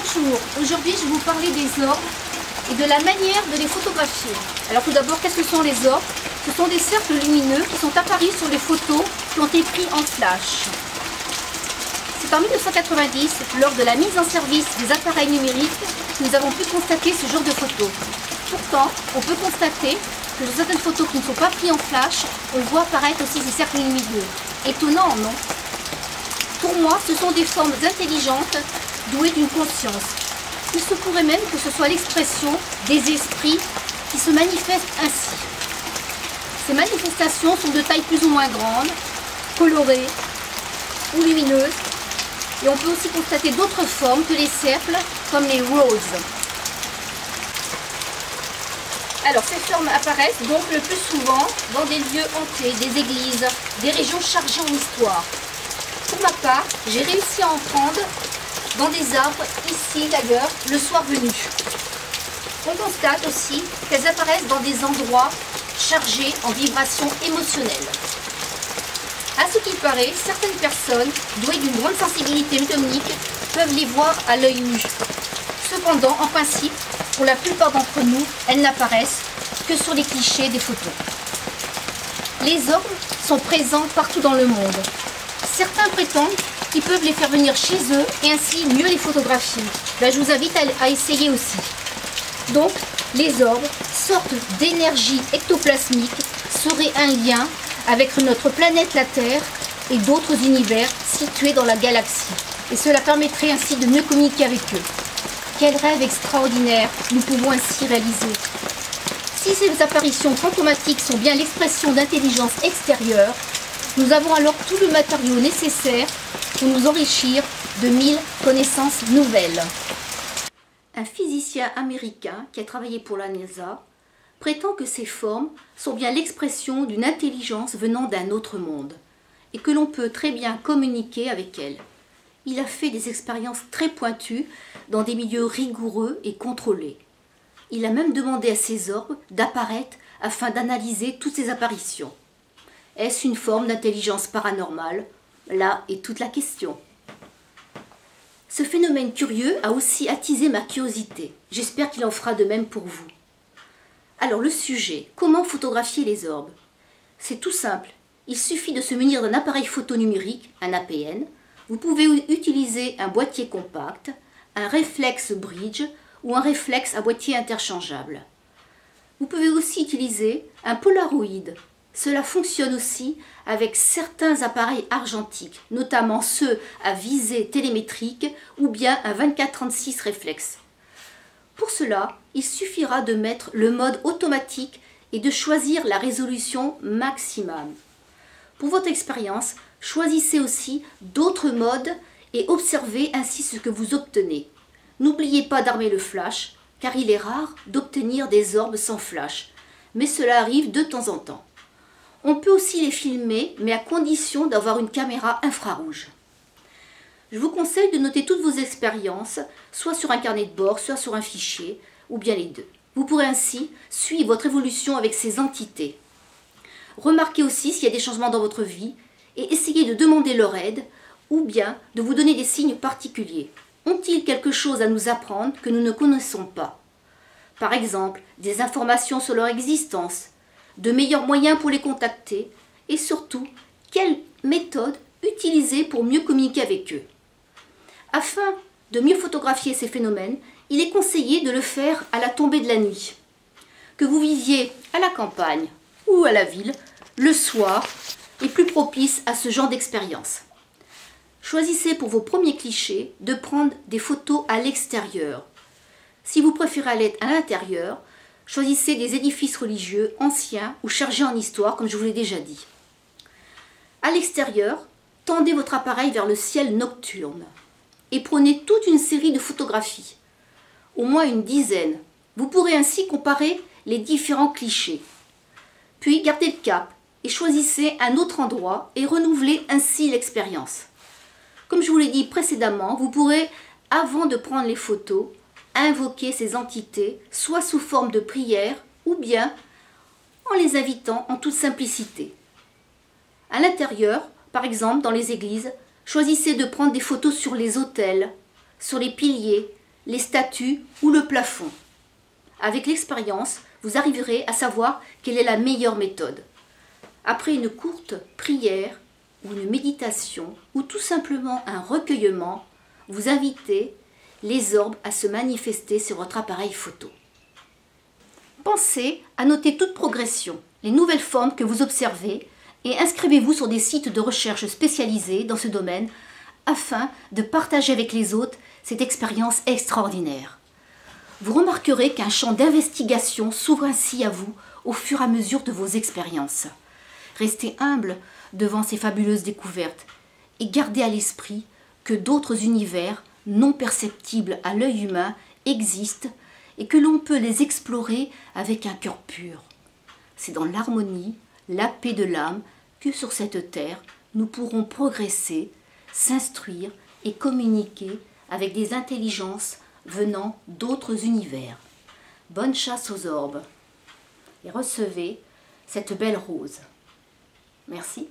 Bonjour, aujourd'hui je vais vous parler des orbes et de la manière de les photographier. Alors tout d'abord, qu'est-ce que sont les orbes? Ce sont des cercles lumineux qui sont apparus sur les photos qui ont été prises en flash. C'est en 1990, lors de la mise en service des appareils numériques, que nous avons pu constater ce genre de photos. Pourtant, on peut constater que sur certaines photos qui ne sont pas prises en flash, on voit apparaître aussi ces cercles lumineux. Étonnant, non? Pour moi, ce sont des formes intelligentes, douées d'une conscience. Il se pourrait même que ce soit l'expression des esprits qui se manifestent ainsi. Ces manifestations sont de taille plus ou moins grande, colorées ou lumineuses, et on peut aussi constater d'autres formes que les cercles, comme les roses. Alors ces formes apparaissent donc le plus souvent dans des lieux hantés, des églises, des régions chargées en histoire. Pour ma part, j'ai réussi à en prendre dans des arbres, ici d'ailleurs, le soir venu. On constate aussi qu'elles apparaissent dans des endroits chargés en vibrations émotionnelles. À ce qu'il paraît, certaines personnes, douées d'une grande sensibilité médiumnique, peuvent les voir à l'œil nu. Cependant, en principe, pour la plupart d'entre nous, elles n'apparaissent que sur les clichés des photos. Les orbes sont présents partout dans le monde. Certains prétendent qu'ils peuvent les faire venir chez eux et ainsi mieux les photographier. Je vous invite à essayer aussi. Donc, les orbes, sorte d'énergie ectoplasmique, seraient un lien avec notre planète la Terre et d'autres univers situés dans la galaxie. Et cela permettrait ainsi de mieux communiquer avec eux. Quel rêve extraordinaire nous pouvons ainsi réaliser. Si ces apparitions fantomatiques sont bien l'expression d'intelligence extérieure, nous avons alors tout le matériau nécessaire pour nous enrichir de 1000 connaissances nouvelles. Un physicien américain qui a travaillé pour la NASA prétend que ces formes sont bien l'expression d'une intelligence venant d'un autre monde et que l'on peut très bien communiquer avec elle. Il a fait des expériences très pointues dans des milieux rigoureux et contrôlés. Il a même demandé à ces orbes d'apparaître afin d'analyser toutes ces apparitions. Est-ce une forme d'intelligence paranormale? Là est toute la question. Ce phénomène curieux a aussi attisé ma curiosité. J'espère qu'il en fera de même pour vous. Alors le sujet, comment photographier les orbes? C'est tout simple. Il suffit de se munir d'un appareil photo numérique, un APN. Vous pouvez utiliser un boîtier compact, un réflexe bridge ou un réflexe à boîtier interchangeable. Vous pouvez aussi utiliser un Polaroid. Cela fonctionne aussi avec certains appareils argentiques, notamment ceux à visée télémétrique ou bien un 24-36 réflexe. Pour cela, il suffira de mettre le mode automatique et de choisir la résolution maximum. Pour votre expérience, choisissez aussi d'autres modes et observez ainsi ce que vous obtenez. N'oubliez pas d'armer le flash, car il est rare d'obtenir des orbes sans flash, mais cela arrive de temps en temps. On peut aussi les filmer, mais à condition d'avoir une caméra infrarouge. Je vous conseille de noter toutes vos expériences, soit sur un carnet de bord, soit sur un fichier, ou bien les deux. Vous pourrez ainsi suivre votre évolution avec ces entités. Remarquez aussi s'il y a des changements dans votre vie et essayez de demander leur aide, ou bien de vous donner des signes particuliers. Ont-ils quelque chose à nous apprendre que nous ne connaissons pas? Par exemple, des informations sur leur existence, de meilleurs moyens pour les contacter et surtout, quelle méthode utiliser pour mieux communiquer avec eux. Afin de mieux photographier ces phénomènes, il est conseillé de le faire à la tombée de la nuit. Que vous viviez à la campagne ou à la ville, le soir est plus propice à ce genre d'expérience. Choisissez pour vos premiers clichés de prendre des photos à l'extérieur. Si vous préférez aller à l'intérieur, choisissez des édifices religieux anciens ou chargés en histoire, comme je vous l'ai déjà dit. À l'extérieur, tendez votre appareil vers le ciel nocturne et prenez toute une série de photographies, au moins une dizaine. Vous pourrez ainsi comparer les différents clichés. Puis gardez le cap et choisissez un autre endroit et renouvelez ainsi l'expérience. Comme je vous l'ai dit précédemment, vous pourrez, avant de prendre les photos, invoquer ces entités, soit sous forme de prière ou bien en les invitant en toute simplicité. À l'intérieur, par exemple dans les églises, choisissez de prendre des photos sur les autels, sur les piliers, les statues ou le plafond. Avec l'expérience, vous arriverez à savoir quelle est la meilleure méthode. Après une courte prière ou une méditation ou tout simplement un recueillement, vous invitez les orbes à se manifester sur votre appareil photo. Pensez à noter toute progression, les nouvelles formes que vous observez et inscrivez-vous sur des sites de recherche spécialisés dans ce domaine afin de partager avec les autres cette expérience extraordinaire. Vous remarquerez qu'un champ d'investigation s'ouvre ainsi à vous au fur et à mesure de vos expériences. Restez humble devant ces fabuleuses découvertes et gardez à l'esprit que d'autres univers non perceptibles à l'œil humain existent et que l'on peut les explorer avec un cœur pur. C'est dans l'harmonie, la paix de l'âme que sur cette terre, nous pourrons progresser, s'instruire et communiquer avec des intelligences venant d'autres univers. Bonne chasse aux orbes et recevez cette belle rose. Merci.